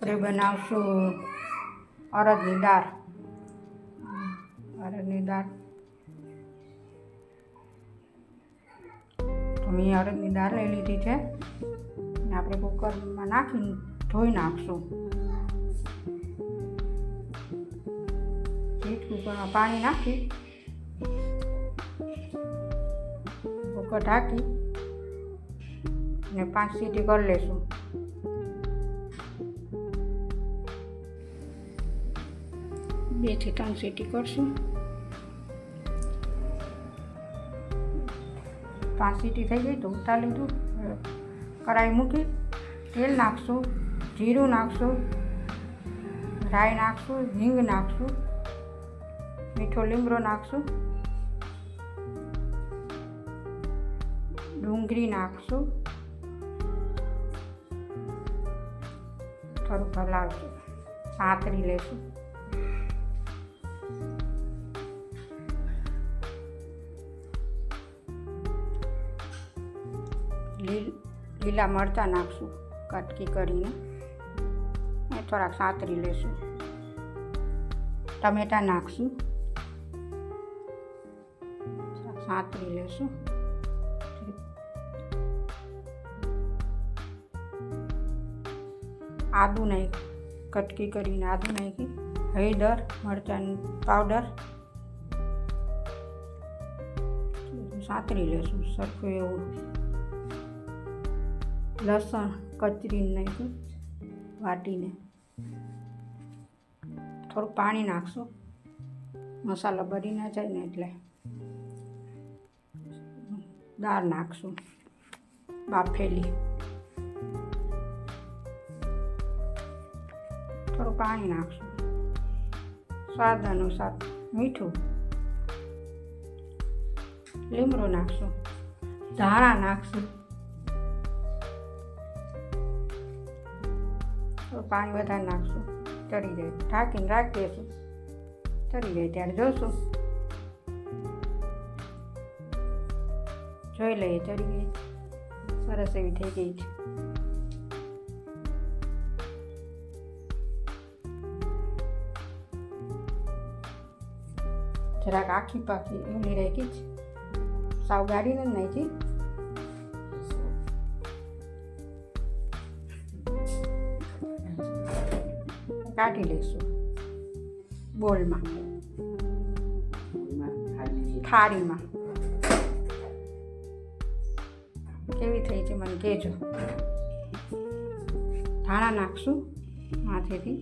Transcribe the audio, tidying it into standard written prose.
આપણે બનાવશું અડદની દાળ. અડદની દાળ તો મેં અડદની દાળ લઈ લીધી છે અને આપણે કુકરમાં નાખીને ધોઈ નાખશું. કુકરમાં પાણી નાખી કુકર ઢાંકી અને 5 સીટી કરી લેશું. બે થી 3 સીટી કરશું. 5 સીટી થઈ ગઈ તો ઉતારી લીધું. કઢાઈ મૂકી તેલ નાખશું, જીરું નાખશું, રાઈ નાખશું, હિંગ નાખશું, મીઠો લીમડો નાખશું, ડુંગળી નાખશું, થોડુંક હલાવશું, સાતરી લેશું. લીલા મરચાં નાખશું કટકી કરીને એ થોડાક સાતરી લેશું. ટમેટાં નાખશું, સાતરી લેશું. આદું નાખી કટકી કરીને આદું નાખી, હળદર મરચાંની પાવડર સાતરી લેશું સરખું એવું. લસણ કચરીને નાખ્યું વાટીને. થોડું પાણી નાખશું, મસાલો બળી ના જાય ને એટલે. દાળ નાખશું બાફેલી. થોડું પાણી નાખશું, સ્વાદ અનુસાર મીઠું, લીમડો નાખશું, ધાણા નાખશું. થોડું પાણી વધારે નાખશું, ચડી જાય ઢાંકીને રાખી દઈશું. ચડી જાય ત્યારે જોઈશું, જોઈ લઈએ ચડી ગઈ. સરસ એવી થઈ ગઈ છે. જરાક આખી પાખી એમની રાખી જ સાવ ગાડીને જ નાખી. કાઢી લઈશું બોલમાં, થાળીમાં. કેવી થઈ છે મને કહેજો. ધાણા નાખશું માથેથી.